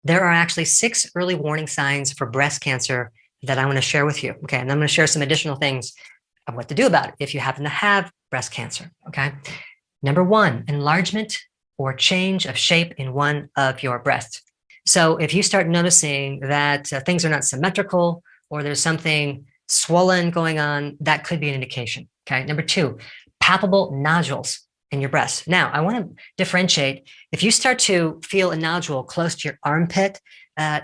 there are actually 6 early warning signs for breast cancer that I want to share with you. Okay, and I'm going to share some additional things of what to do about it if you happen to have breast cancer. Okay, number 1, enlargement or change of shape in one of your breasts. So if you start noticing that things are not symmetrical or there's something swollen going on, that could be an indication. Okay, number 2, palpable nodules in your breast. Now, I want to differentiate. If you start to feel a nodule close to your armpit,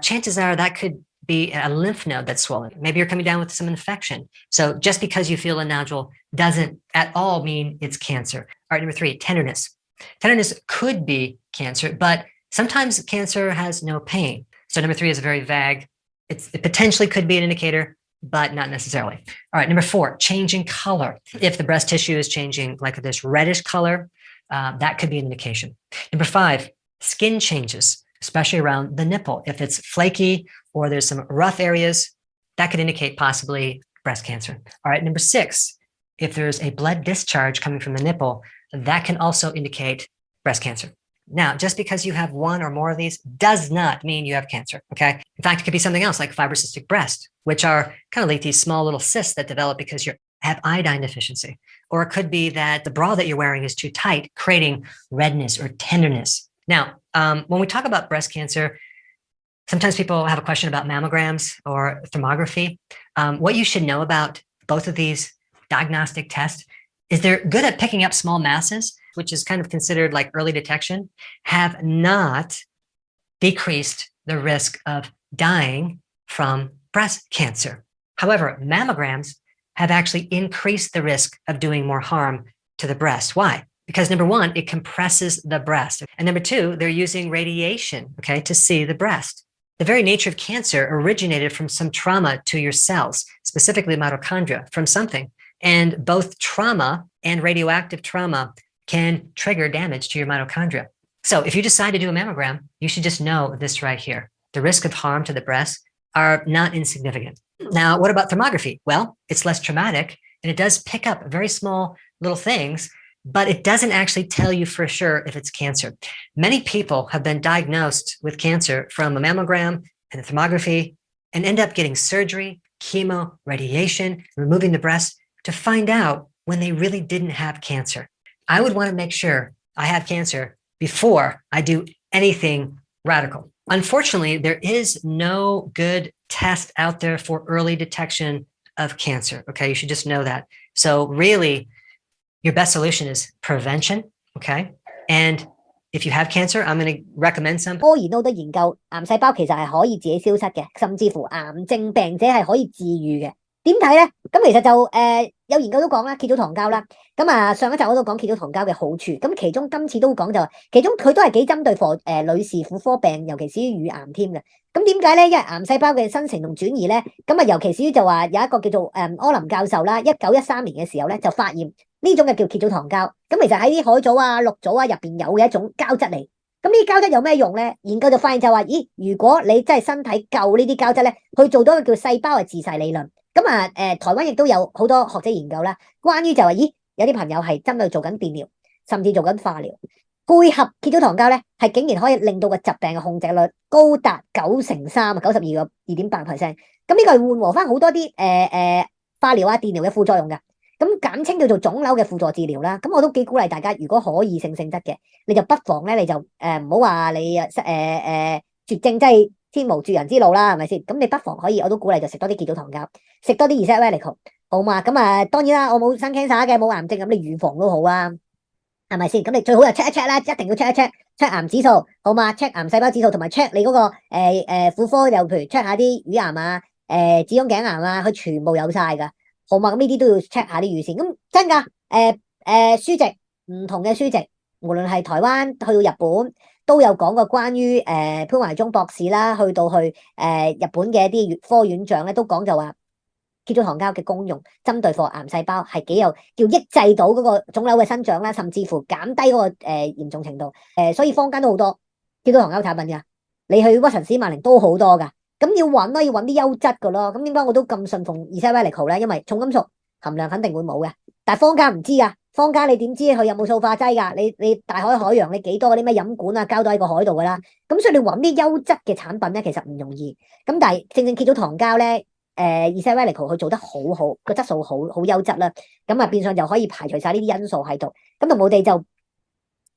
chances are that could be a lymph node that's swollen. Maybe you're coming down with some infection. So just because you feel a nodule doesn't at all mean it's cancer. All right, number 3, tenderness. Tenderness could be cancer, but sometimes cancer has no pain. So number 3 is very vague. It potentially could be an indicator, but not necessarily. All right, number 4, changing color. If the breast tissue is changing like this reddish color, that could be an indication. Number 5, skin changes, especially around the nipple. If it's flaky or there's some rough areas, that could indicate possibly breast cancer. All right, number 6, if there's a blood discharge coming from the nipple, that can also indicate breast cancer. Now, just because you have one or more of these does not mean you have cancer, okay? In fact, it could be something else like fibrocystic breast, which are kind of like these small little cysts that develop because you have iodine deficiency. Or it could be that the bra that you're wearing is too tight, creating redness or tenderness. Now, when we talk about breast cancer, sometimes people have a question about mammograms or thermography. What you should know about both of these diagnostic tests is they're good at picking up small masses, which is kind of considered like early detection, have not decreased the risk of dying from breast cancer. However, mammograms have actually increased the risk of doing more harm to the breast. Why? Because number 1, it compresses the breast. And number 2, they're using radiation, okay, to see the breast. The very nature of cancer originated from some trauma to your cells, specifically mitochondria, from something. And both trauma and radioactive trauma can trigger damage to your mitochondria. So if you decide to do a mammogram, you should just know this right here. The risk of harm to the breast are not insignificant. Now, what about thermography? Well, it's less traumatic and it does pick up very small little things, but it doesn't actually tell you for sure if it's cancer. Many people have been diagnosed with cancer from a mammogram and a thermography and end up getting surgery, chemo, radiation, removing the breast to find out when they really didn't have cancer. I would want to make sure I have cancer before I do anything radical. Unfortunately, there is no good test out there for early detection of cancer. Okay, you should just know that. So really, your best solution is prevention. Okay, and if you have cancer, I'm going to recommend some. 科研都好多研究，癌細胞其實係可以自己消失嘅，甚至乎癌症病者係可以治癒嘅。點睇咧？咁其實就有研究都講啦，結咗糖膠啦。咁上一集我都講結咗糖膠嘅好處。咁其中今次都講就話，其中佢都係幾針對女士婦科病，尤其是於乳癌添嘅。咁點解咧？因為癌細胞嘅生成同轉移咧，咁尤其是於就話有一個叫做柯林教授啦，1913年嘅時候咧就發現呢種嘅叫結咗糖膠。咁其實喺啲海藻啊、綠藻啊入邊有嘅一種膠質嚟。咁呢啲膠質有咩用咧？研究就發現就話，咦，如果你真係身體夠呢啲膠質咧，去做到一個叫細胞嘅自噬理論。咁台灣亦都有好多學者研究啦，關於就話，咦，有啲朋友係針對做緊電療，甚至做緊化療，配合結咗糖膠咧，係竟然可以令到個疾病嘅控制率高達93%，92.8%。咁呢個係緩和翻好多啲化療啊、電療嘅副作用嘅。咁簡稱叫做腫瘤嘅輔助治療啦。咁我都幾鼓勵大家，如果可以性質嘅，你就不妨咧，你就唔好話你絕症即係天無絕人之路啦，係咪先？咁你不妨可以，我都鼓勵就食多啲結咗糖膠，食多啲 一側 radical， 好嘛？咁當然啦，我冇生 cancer 嘅，冇癌症，咁你預防都好啊，係咪先？咁你最好就 check 一 check 啦，一定要 check 一 check 癌指數，好嘛 ？check 癌細胞指數同埋 check 你嗰個婦科，又譬如 check 下啲乳癌啊、子宮頸癌啊，佢全部有晒㗎，好嘛？咁呢啲都要 check 下啲預先。咁真㗎，書籍唔同嘅書籍，無論係台灣去到日本。都有講過關於潘懷忠博士啦，去到日本嘅一啲乙科院長咧，都講就話結咗糖膠嘅功用，針對癌細胞係幾有叫抑制到嗰個腫瘤嘅生長啦，甚至乎減低嗰個嚴重程度。所以坊間都好多結咗糖膠產品㗎，你去屈臣氏萬寧都好多㗎。咁要揾咯，要揾啲優質㗎咯。咁點解我都咁信奉 一側 radical 咧？因為重金屬含量肯定會冇嘅，但係坊間唔知㗎。坊間你點知佢有冇塑化劑㗎？你大海洋你幾多嗰啲咩飲管啊，膠袋喺個海度㗎啦。咁所以你揾啲優質嘅產品咧，其實唔容易。咁但係正正結咗糖膠咧，以色列佢做得好好，個質素好優質啦。咁啊變相就可以排除晒呢啲因素喺度。咁同我哋就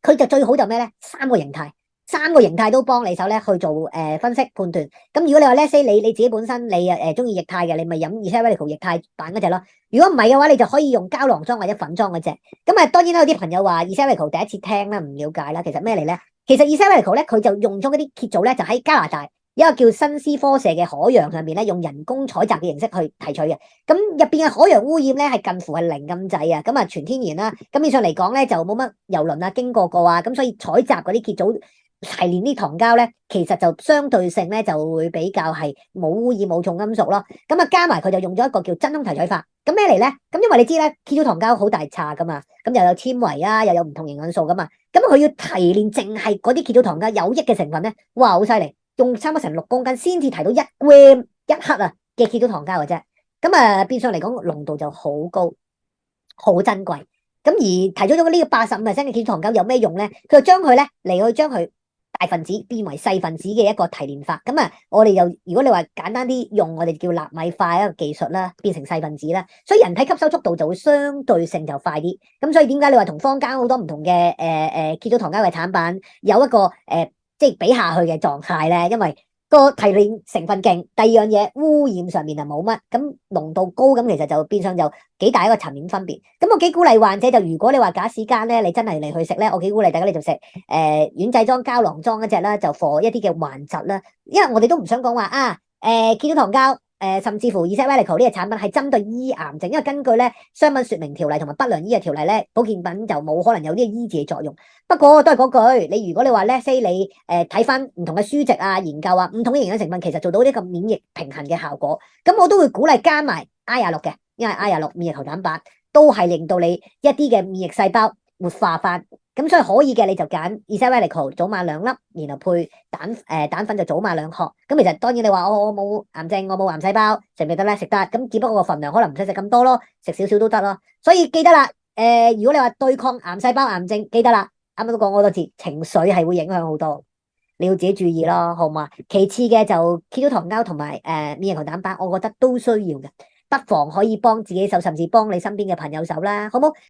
佢就最好就咩咧？三個形態都幫你手咧去做分析判斷。咁如果你話 let's say 你自己本身你中意液態嘅，你咪飲 Youngevity 液態版嗰隻咯。如果唔係嘅話，你就可以用膠囊裝或者粉裝嗰隻。咁啊當然啦，有啲朋友話 Youngevity 第一次聽啦，唔了解啦，其實咩嚟咧？其實 Youngevity 咧佢就用咗嗰啲蠍藻咧，就喺加拿大一個叫新斯科舍嘅海洋上邊咧，用人工採集嘅形式去提取嘅。咁入邊嘅海洋污染咧係近乎係零咁滯啊。咁啊全天然啦。咁以上嚟講咧就冇乜郵輪啊經過啊。咁所以採集嗰啲蠍藻提煉啲糖膠咧，其實就相對性咧就會比較係冇污染冇重金屬咯。咁啊加埋佢就用咗一個叫真空提取法。咁咩嚟咧？咁因為你知咧，蠍藻糖膠好大叉噶嘛，咁又有纖維啊，又有唔同營養素噶嘛。咁佢要提煉淨係嗰啲蠍藻糖膠有益嘅成分咧，哇好犀利，用差唔多成6公斤先至提到1 gram 1克啊嘅蠍藻糖膠嘅啫。咁啊變相嚟講濃度就好高，好珍貴。咁而提咗呢個85%嘅蠍藻糖膠有咩用咧？佢就將佢咧嚟去將佢大分子變為細分子嘅一個提煉法。咁啊我哋又如果你話簡單啲用我哋叫納米化一個技術啦，變成細分子啦，所以人體吸收速度就會相對性就快啲。咁所以點解你話同坊間好多唔同嘅蠍藻糖膠嘅產品有一個即係比下去嘅狀態咧？因為個提煉成分勁，第二樣嘢污染上面就冇乜，咁濃度高，咁其實就變相就幾大一個層面分別。咁我幾鼓勵患者就如果你話假使間咧，你真係嚟去食咧，我幾鼓勵大家你就食軟製裝膠囊裝一隻啦，就貨一啲嘅患疾啦，因為我哋都唔想講話蠍藻糖膠。甚至乎 Youngevity 呢個產品係針對醫癌症，因為根據咧商品說明條例同埋不良醫藥條例咧，保健品就冇可能有呢個醫治嘅作用。不過都係嗰句，你如果你話咧 say 你睇翻唔同嘅書籍啊、研究啊，唔同嘅營養成分其實做到呢個免疫平衡嘅效果，咁我都會鼓勵加埋 I26嘅，因為 I26免疫球蛋白都係令到你一啲嘅免疫細胞活化翻。咁所以可以嘅你就揀 Youngevity 早晚2粒，然後配蛋粉就早晚2殼。咁其實當然你話我冇癌症，我冇癌細胞，食唔食得咧？食得，咁只不過個份量可能唔使食咁多咯，食少少都得咯。所以記得啦，如果你話對抗癌細胞癌症，記得啦，啱啱都講好多次，情緒係會影響好多，你要自己注意咯，好嘛？其次嘅就蠍藻糖膠同埋免疫球蛋白，我覺得都需要嘅，不妨可以幫自己手，甚至幫你身邊嘅朋友手啦，好冇？